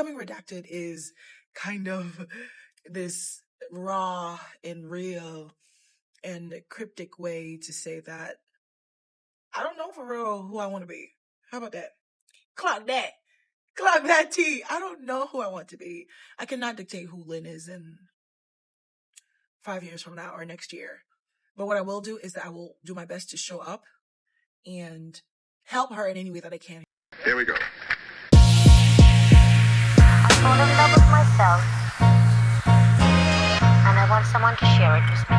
Becoming redacted is kind of this raw and real and cryptic way to say that I don't know for real who I want to be. How about that? Clock that. Clock that T. I don't know who I want to be. I cannot dictate who Lynn is in 5 years from now or next year. But what I will do is that I will do my best to show up and help her in any way that I can. Here we go. I fall in love with myself, and I want someone to share it with me.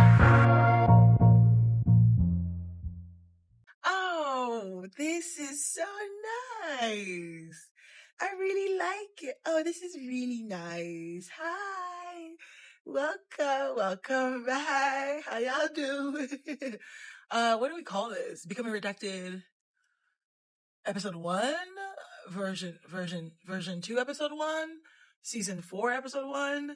Oh, this is so nice. I really like it. Oh, this is really nice. Hi. Welcome back. How y'all doing? What do we call this? Becoming Redacted episode 1, version 2, episode 1, season 4, episode 1.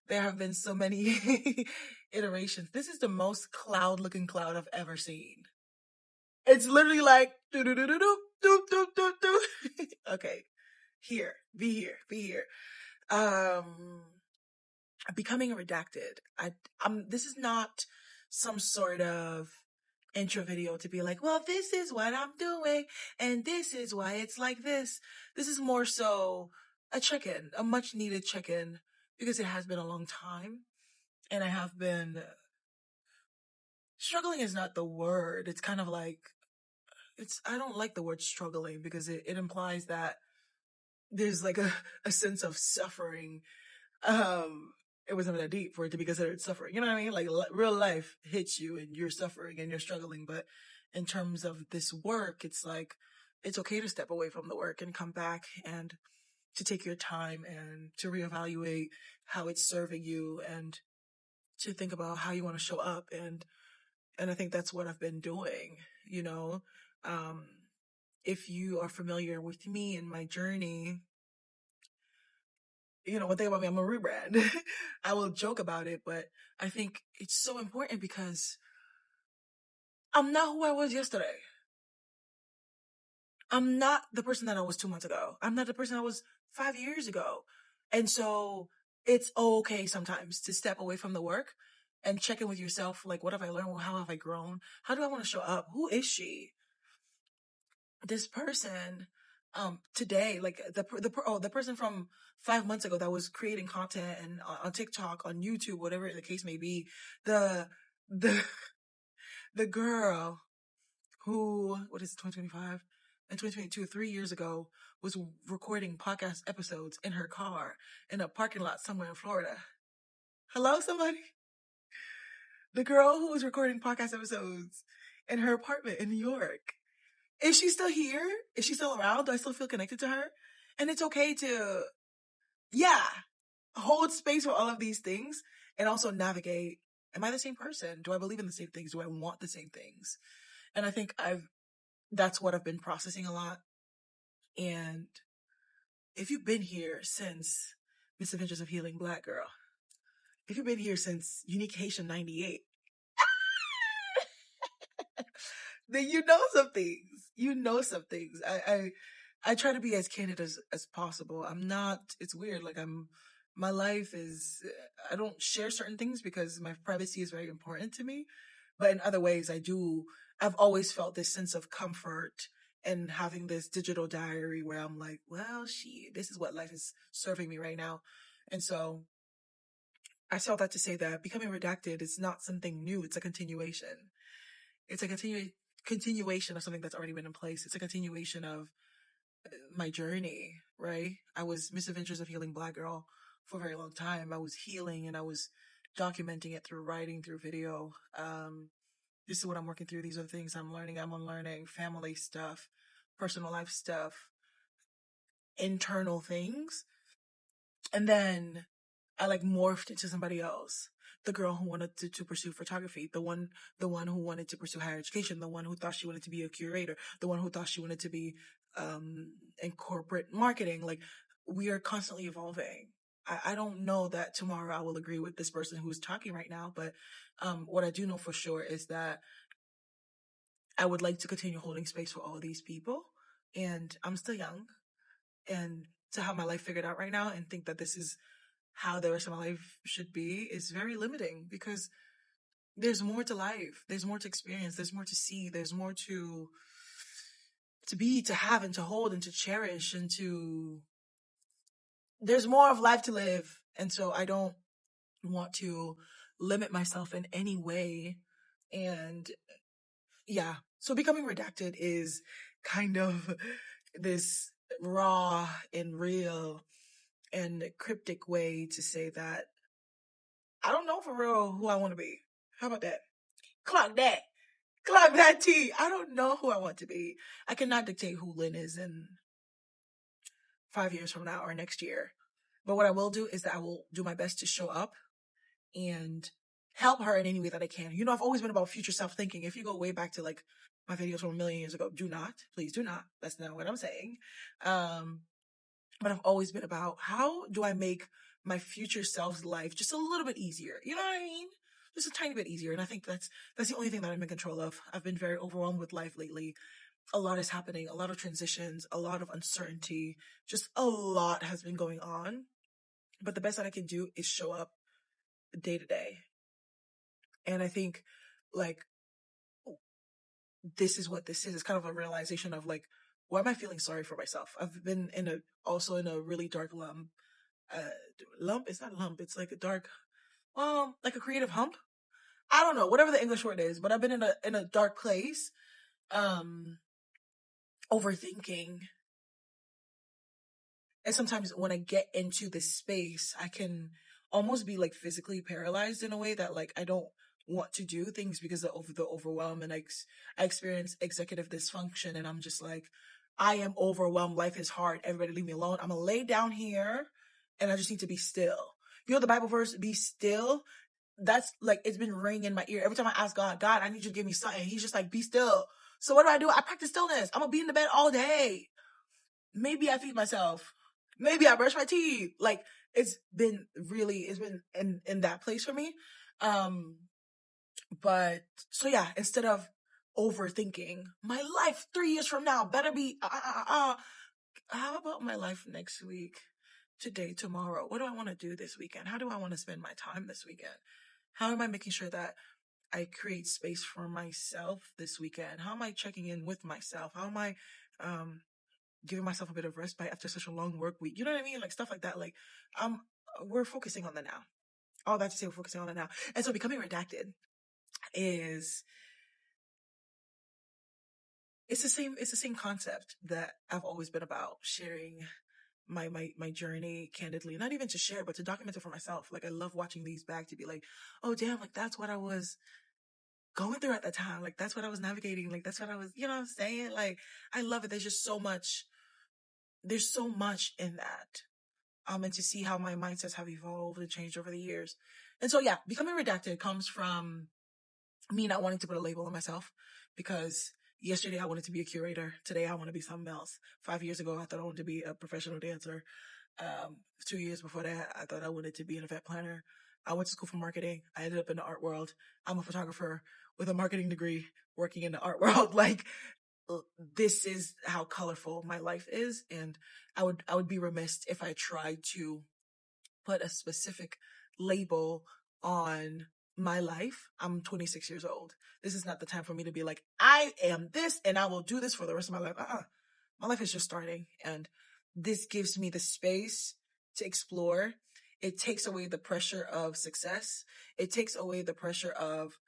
There have been so many iterations. This is the most cloud looking cloud I've ever seen. It's literally like do do do do do do do do do. Okay, be here. Becoming redacted. This is not some sort of intro video to be like, well, this is what I'm doing, and this is why it's like this. This is more so a check-in, a much needed check-in, because it has been a long time, and I have been struggling is not the word. It's kind of like I don't like the word struggling because it implies that there's like a sense of suffering. It wasn't that deep for it to be considered suffering. You know what I mean? Like real life hits you and you're suffering and you're struggling. But in terms of this work, it's like, it's okay to step away from the work and come back and to take your time and to reevaluate how it's serving you and to think about how you want to show up. And I think that's what I've been doing, you know. If you are familiar with me and my journey, you know, one thing about me, I'm a rebrand. I will joke about it, but I think it's so important because I'm not who I was yesterday. I'm not the person that I was 2 months ago. I'm not the person I was 5 years ago. And so it's okay sometimes to step away from the work and check in with yourself. Like, what have I learned? How have I grown? How do I want to show up? Who is she? This person, today, like the person from 5 months ago that was creating content and on TikTok, on YouTube, whatever the case may be, the girl who, what is it, 2025 and 2022, 3 years ago, was recording podcast episodes in her car in a parking lot somewhere in Florida. Hello, somebody? The girl who was recording podcast episodes in her apartment in New York. Is she still here? Is she still around? Do I still feel connected to her? And it's okay to, hold space for all of these things and also navigate. Am I the same person? Do I believe in the same things? Do I want the same things? And I think that's what I've been processing a lot. And if you've been here since Misadventures of Healing Black Girl, if you've been here since Unique Haitian 98, then you know some things. You know some things. I try to be as candid as possible. I'm not, it's weird. Like my life is, I don't share certain things because my privacy is very important to me. But in other ways, I've always felt this sense of comfort and having this digital diary where I'm like, well, this is what life is serving me right now. And so I saw that to say that becoming redacted is not something new. It's a continuation. It's a continuation of something that's already been in place. It's a continuation of my journey, right? I was Misadventures of Healing Black Girl for a very long time. I was healing and I was documenting it through writing, through video. This is what I'm working through. These are the things I'm learning. I'm unlearning family stuff, personal life stuff, internal things. And then I like morphed into somebody else. The girl who wanted to pursue photography, the one who wanted to pursue higher education, the one who thought she wanted to be a curator, the one who thought she wanted to be in corporate marketing. Like, we are constantly evolving. I don't know that tomorrow I will agree with this person who's talking right now, but what I do know for sure is that I would like to continue holding space for all these people. And I'm still young. And to have my life figured out right now and think that this is how the rest of my life should be is very limiting, because there's more to life. There's more to experience. There's more to see. There's more to be, to have, and to hold, and to cherish, and to, there's more of life to live. And so I don't want to limit myself in any way. And yeah, so becoming redacted is kind of this raw and real and cryptic way to say that I don't know for real who I want to be. How about that? Clock that. Clock that T. I don't know who I want to be. I cannot dictate who Lynn is in 5 years from now or next year. But what I will do is that I will do my best to show up and help her in any way that I can. You know, I've always been about future self thinking. If you go way back to like my videos from a million years ago, please do not. That's not what I'm saying. But I've always been about, how do I make my future self's life just a little bit easier? You know what I mean? Just a tiny bit easier. And I think that's the only thing that I'm in control of. I've been very overwhelmed with life lately. A lot is happening, a lot of transitions, a lot of uncertainty, just a lot has been going on. But the best that I can do is show up day to day. And I think, like, this is what this is. It's kind of a realization of, like, why am I feeling sorry for myself? I've been also in a really dark lump. It's not a lump. It's like a dark, like a creative hump. I don't know, whatever the English word is, but I've been in a dark place, overthinking. And sometimes when I get into this space, I can almost be like physically paralyzed in a way that, like, I don't want to do things because of the overwhelm. And I experience executive dysfunction, and I'm just like, I am overwhelmed. Life is hard. Everybody leave me alone. I'm going to lay down here and I just need to be still. You know, the Bible verse, be still. That's like, it's been ringing in my ear. Every time I ask God, I need you to give me something. He's just like, be still. So what do? I practice stillness. I'm going to be in the bed all day. Maybe I feed myself. Maybe I brush my teeth. Like, it's been in that place for me. But so yeah, instead of overthinking, my life 3 years from now better be, how about my life next week? Today, tomorrow? What do I want to do this weekend? How do I want to spend my time this weekend? How am I making sure that I create space for myself this weekend? How am I checking in with myself? How am I, giving myself a bit of respite after such a long work week? You know what I mean? Like, stuff like that. Like, we're focusing on the now. All that to say, we're focusing on the now. And so becoming redacted is, it's the same concept that I've always been about, sharing my journey candidly, not even to share, but to document it for myself. Like, I love watching these back to be like, oh damn, like, that's what I was going through at that time. Like, that's what I was navigating. Like, that's what I was, you know what I'm saying? Like, I love it. There's so much in that. And to see how my mindsets have evolved and changed over the years. And so yeah, becoming redacted comes from me not wanting to put a label on myself, because yesterday I wanted to be a curator. Today I want to be something else. 5 years ago, I thought I wanted to be a professional dancer. 2 years before that, I thought I wanted to be an event planner. I went to school for marketing. I ended up in the art world. I'm a photographer with a marketing degree working in the art world. Like, this is how colorful my life is. And I would be remiss if I tried to put a specific label on my life. I'm 26 years old. This is not the time for me to be like, I am this and I will do this for the rest of my life. My life is just starting, and this gives me the space to explore. It takes away the pressure of success. It takes away the pressure of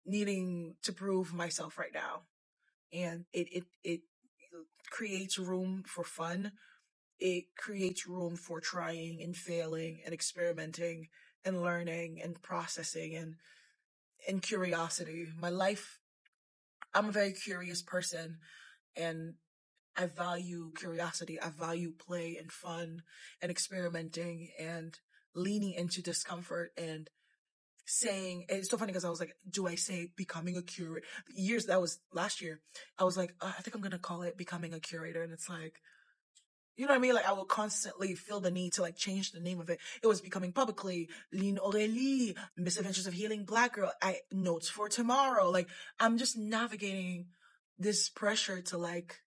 needing to prove myself right now. And it creates room for fun. It creates room for trying and failing and experimenting and learning and processing and curiosity. My life, I'm a very curious person, and I value curiosity. I value play and fun and experimenting and leaning into discomfort and saying, it's so funny because I was like, do I say becoming a curator? That was last year. I was like, I think I'm going to call it becoming a curator. And it's like, you know what I mean? Like, I will constantly feel the need to, like, change the name of it. It was becoming publicly, Lynn Aurelie, Misadventures of Healing Black Girl, Notes for Tomorrow. Like, I'm just navigating this pressure to, like,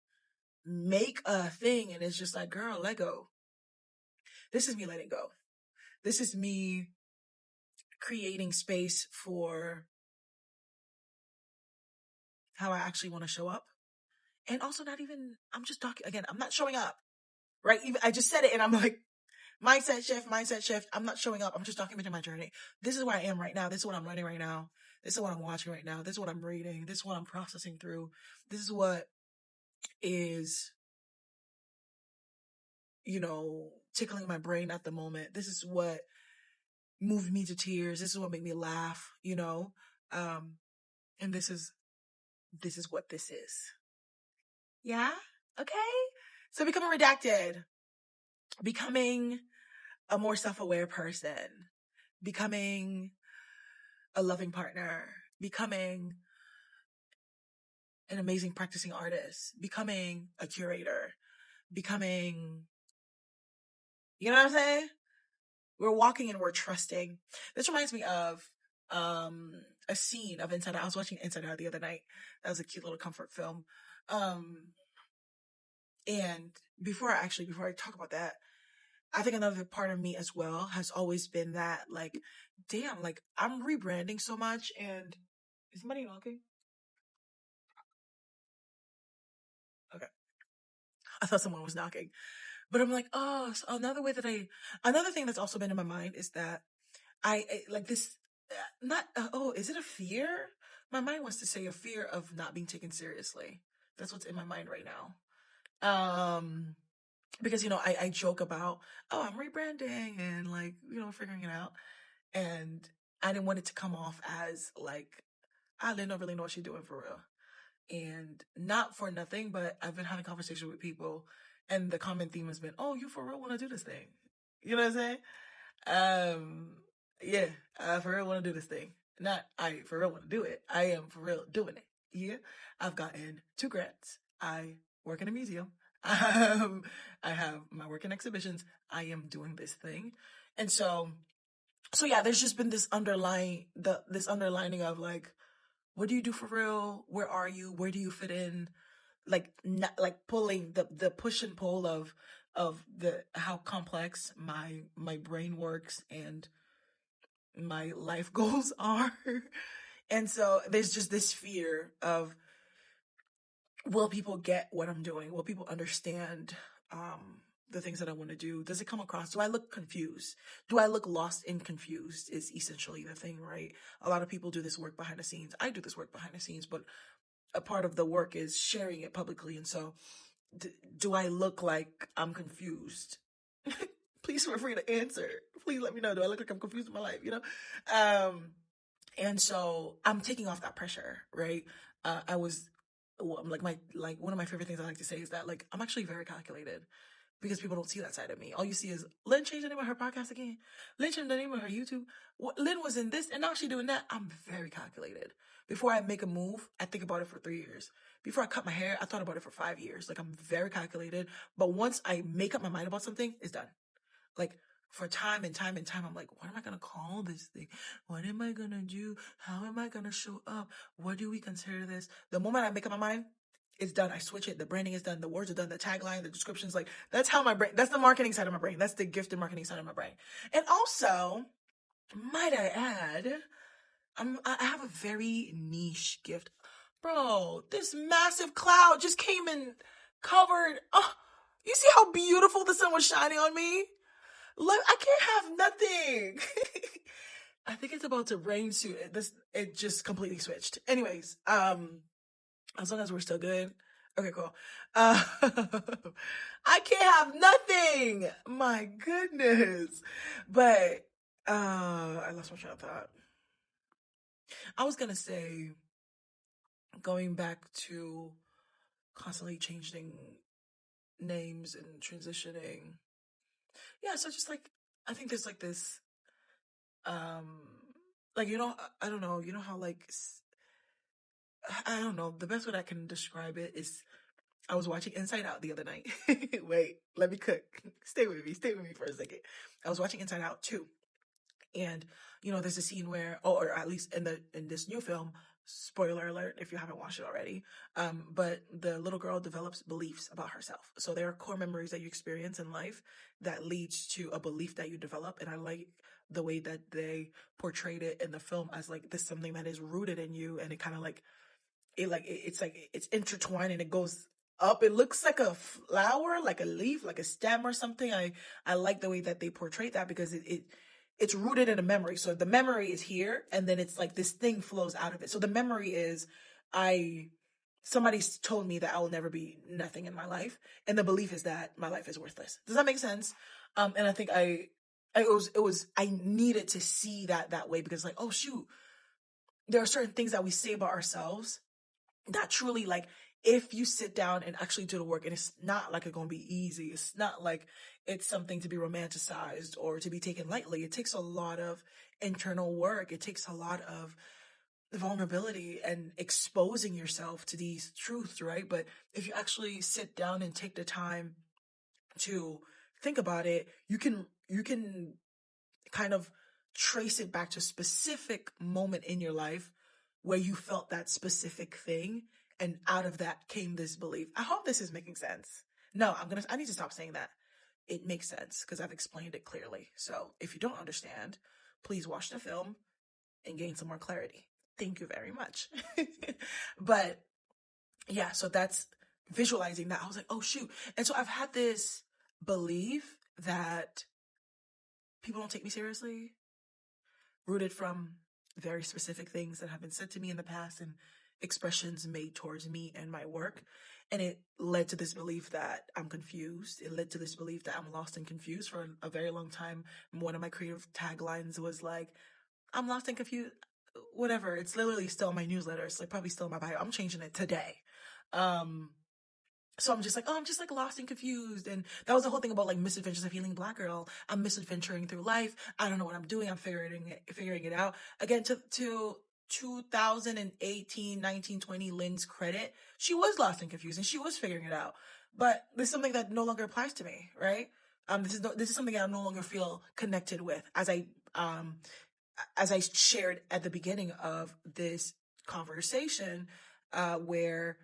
make a thing. And it's just like, girl, let go. This is me letting go. This is me creating space for how I actually want to show up. And also not even, I'm just talking, again, I'm not showing up, right? Even, I just said it and I'm like, mindset shift. I'm not showing up. I'm just documenting my journey. This is where I am right now. This is what I'm learning right now. This is what I'm watching right now. This is what I'm reading. This is what I'm processing through. This is what is, tickling my brain at the moment. This is what moved me to tears. This is what made me laugh, and this is what this is. Yeah. Okay. So becoming redacted, becoming a more self-aware person, becoming a loving partner, becoming an amazing practicing artist, becoming a curator, becoming, you know what I'm saying? We're walking and we're trusting. This reminds me of a scene of Inside Out. I was watching Inside Out the other night. That was a cute little comfort film. And before I talk about that, I think another part of me as well has always been that, like, damn, like, I'm rebranding so much. And is somebody knocking? Okay. I thought someone was knocking. But I'm like, oh, so another thing that's also been in my mind is that I like this, is it a fear? My mind wants to say a fear of not being taken seriously. That's what's in my mind right now. Because, I joke about, oh, I'm rebranding and, like, figuring it out. And I didn't want it to come off as like, I don't really know what she's doing for real. And not for nothing, but I've been having conversations with people and the common theme has been, oh, you for real want to do this thing. You know what I'm saying? Yeah, I for real want to do this thing. Not I for real want to do it. I am for real doing it. Yeah. I've gotten 2 grants. I work in a museum. I have my work in exhibitions. I am doing this thing. And so yeah, there's just been this underlining of like, what do you do for real? Where are you? Where do you fit in? Like, not like pulling the push and pull of the how complex my brain works and my life goals are. And so there's just this fear of, will people get what I'm doing? Will people understand the things that I want to do? Does it come across? Do I look confused? Do I look lost and confused is essentially the thing, right? A lot of people do this work behind the scenes. I do this work behind the scenes, but a part of the work is sharing it publicly. And so do I look like I'm confused? Please feel free to answer. Please let me know. Do I look like I'm confused in my life? And so I'm taking off that pressure, right? One of my favorite things I like to say is that, like, I'm actually very calculated because people don't see that side of me. All you see is Lynn changed the name of her podcast again. Lynn changed the name of her YouTube. Lynn was in this and now she's doing that. I'm very calculated. Before I make a move, I think about it for 3 years. Before I cut my hair, I thought about it for 5 years. Like, I'm very calculated. But once I make up my mind about something, it's done. Like, for time and time and time, I'm like, what am I going to call this thing? What am I going to do? How am I going to show up? What do we consider this? The moment I make up my mind, it's done. I switch it. The branding is done. The words are done. The tagline, the descriptions, like, that's how my brain, that's the marketing side of my brain. That's the gifted marketing side of my brain. And also, might I add, I have a very niche gift. Bro, this massive cloud just came and covered. Oh, you see how beautiful the sun was shining on me? Look, I can't have nothing. I think it's about to rain soon. It just completely switched. Anyways, as long as we're still good. Okay, cool. I can't have nothing. My goodness. But I lost my train of thought. I was gonna say, going back to constantly changing names and transitioning. Yeah, so just like, I think there's like this, like, I don't know, how, like, I don't know, the best way I can describe it is, I was watching Inside Out the other night. Wait, let me cook. Stay with me for a second. I was watching Inside Out 2. And, there's a scene where, or at least in this new film, Spoiler alert if you haven't watched it already. But the little girl develops beliefs about herself. So there are core memories that you experience in life that leads to a belief that you develop. And I like the way that they portrayed it in the film as like this something that is rooted in you, and it kind of like it's like it's intertwined and it goes up. It looks like a flower, like a leaf, like a stem or something. I like the way that they portray that because it's rooted in a memory. So the memory is here, and then it's like this thing flows out of it. So the memory is, somebody's told me that I will never be nothing in my life, and the belief is that my life is worthless. Does that make sense? And I think I needed to see that way, because like, oh shoot, there are certain things that we say about ourselves that truly, like, if you sit down and actually do the work, and it's not like it's gonna be easy, it's not like it's something to be romanticized or to be taken lightly. It takes a lot of internal work. It takes a lot of vulnerability and exposing yourself to these truths, right? But if you actually sit down and take the time to think about it, you can kind of trace it back to a specific moment in your life where you felt that specific thing, and out of that came this belief. I hope this is making sense. No, I need to stop saying that. It makes sense because I've explained it clearly. So if you don't understand, please watch the film and gain some more clarity. Thank you very much. But yeah, so that's visualizing that. I was like, oh shoot. And so I've had this belief that people don't take me seriously, rooted from very specific things that have been said to me in the past and expressions made towards me and my work. And it led to this belief that I'm confused. It led to this belief that I'm lost and confused for a very long time. One of my creative taglines was like, I'm lost and confused, whatever. It's literally still in my newsletter. It's like probably still in my bio. I'm changing it today. So I'm just like, oh, I'm just like lost and confused. And that was the whole thing about like Misadventures of Healing Black Girl. I'm misadventuring through life. I don't know what I'm doing. I'm figuring it out. Again, to 2018, 19, 20 Lynn's credit, she was lost and confused and she was figuring it out. But this is something that no longer applies to me, right? This is something I no longer feel connected with, as I shared at the beginning of this conversation, where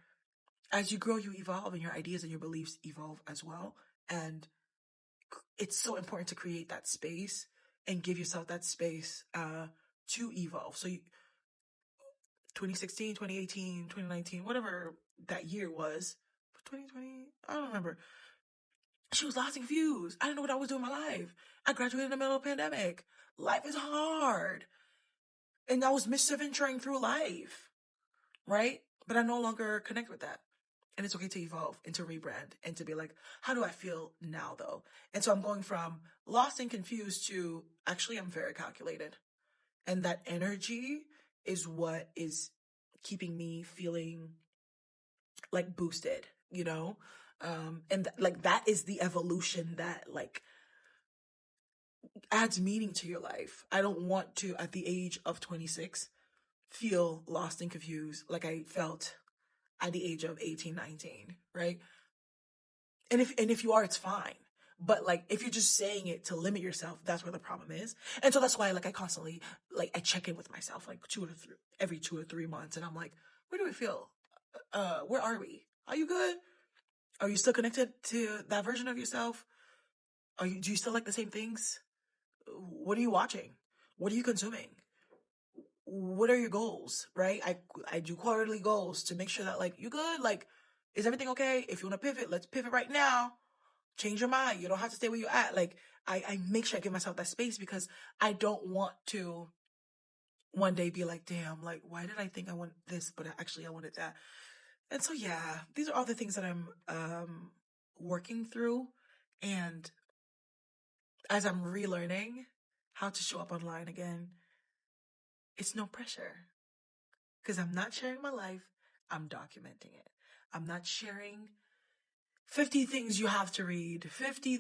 as you grow, you evolve, and your ideas and your beliefs evolve as well. And it's so important to create that space and give yourself that space to evolve. So 2016, 2018, 2019, whatever that year was, 2020, I don't remember. She was lost and confused. I didn't know what I was doing in my life. I graduated in the middle of a pandemic. Life is hard. And I was misadventuring through life, right? But I no longer connect with that. And it's okay to evolve and to rebrand and to be like, how do I feel now though? And so I'm going from lost and confused to actually I'm very calculated. And that energy is what is keeping me feeling like boosted, you know? And like that is the evolution that like adds meaning to your life. I don't want to, at the age of 26, feel lost and confused like I felt at the age of 18, 19, right? And if you are, it's fine. But like if you're just saying it to limit yourself, that's where the problem is. And so that's why like I constantly like I check in with myself like every 2 or 3 months, and I'm like, where do we feel? Where are we? Are you good? Are you still connected to that version of yourself? Do you still like the same things? What are you watching? What are you consuming? What are your goals, right? I do quarterly goals to make sure that like you good, like is everything okay? If you want to pivot, let's pivot right now. Change your mind. You don't have to stay where you're at. Like I make sure I give myself that space because I don't want to one day be like, damn, like why did I think I want this, but actually I wanted that. And so yeah, these are all the things that I'm working through, and as I'm relearning how to show up online again, it's no pressure. Because I'm not sharing my life, I'm documenting it. I'm not sharing 50 things you have to read, 50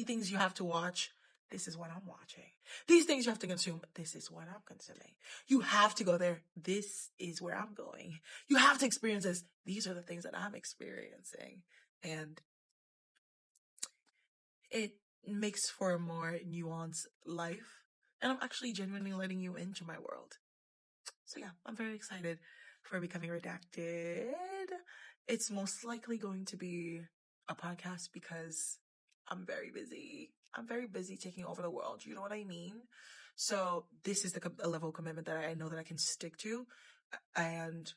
things you have to watch. This is what I'm watching. These things you have to consume. This is what I'm consuming. You have to go there. This is where I'm going. You have to experience this. These are the things that I'm experiencing. And it makes for a more nuanced life. And I'm actually genuinely letting you into my world. So yeah, I'm very excited for becoming redacted. It's most likely going to be a podcast because I'm very busy. I'm very busy taking over the world. You know what I mean? So this is a level of commitment that I know that I can stick to. And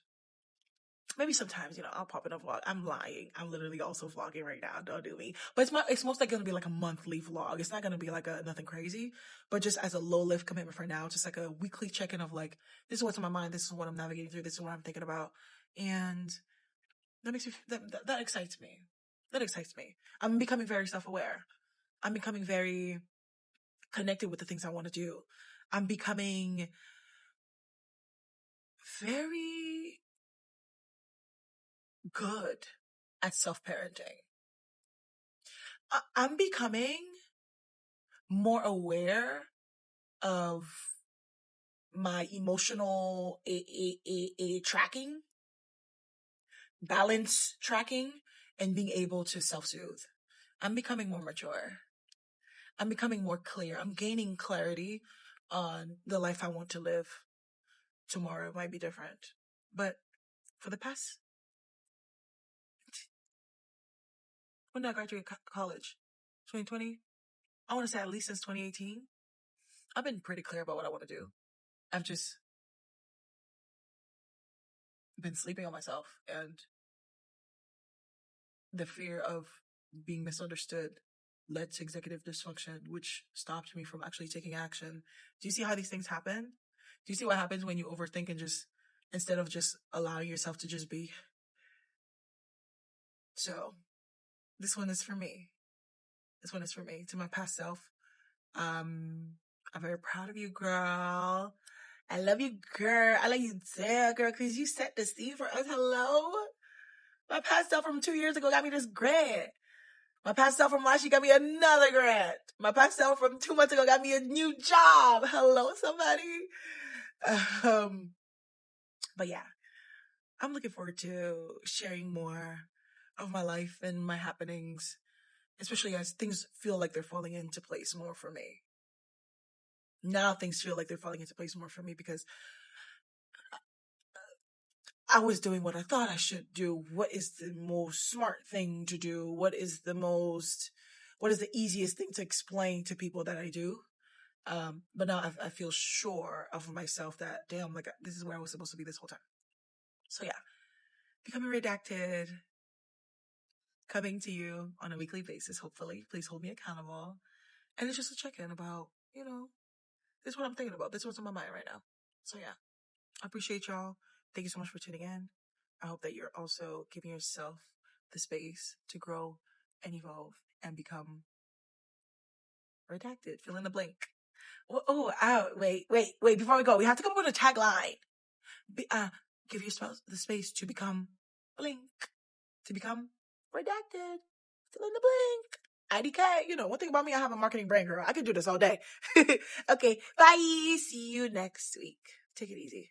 maybe sometimes, I'll pop in a vlog. I'm lying. I'm literally also vlogging right now. Don't do me. But it's most likely going to be like a monthly vlog. It's not going to be like nothing crazy, but just as a low lift commitment for now, just like a weekly check-in of like, this is what's in my mind. This is what I'm navigating through. This is what I'm thinking about. And that makes me, that excites me. That excites me. I'm becoming very self-aware. I'm becoming very connected with the things I want to do. I'm becoming very good at self-parenting. I'm becoming more aware of my emotional tracking, balance tracking, and being able to self-soothe. I'm becoming more mature. I'm becoming more clear. I'm gaining clarity on the life I want to live. Tomorrow might be different. But for the past, when did I graduate college? 2020? I want to say at least since 2018. I've been pretty clear about what I want to do. I've just been sleeping on myself, and the fear of being misunderstood led to executive dysfunction, which stopped me from actually taking action. Do you see how these things happen? Do you see what happens when you overthink and just, instead of just allowing yourself to just be? So this one is for me. This one is for me, to my past self. I'm very proud of you, girl. I love you, girl. I love you too, girl, because you set the scene for us. Hello? My past self from 2 years ago got me this grant. My past self from last year got me another grant. My past self from 2 months ago got me a new job. Hello, somebody. But yeah, I'm looking forward to sharing more of my life and my happenings, especially as things feel like they're falling into place more for me. Now things feel like they're falling into place more for me because I was doing what I thought I should do. What is the most smart thing to do? What is the easiest thing to explain to people that I do? But now I feel sure of myself that, damn, like, this is where I was supposed to be this whole time. So yeah, becoming redacted, coming to you on a weekly basis, hopefully. Please hold me accountable. And it's just a check-in about, this is what I'm thinking about. This is what's on my mind right now. So yeah, I appreciate y'all. Thank you so much for tuning in. I hope that you're also giving yourself the space to grow and evolve and become redacted. Fill in the blank. Wait. Before we go, we have to come up with a tagline. Give yourself the space to become blank, to become redacted. Fill in the blank. IDK. One thing about me, I have a marketing brain, girl. I could do this all day. Okay, bye. See you next week. Take it easy.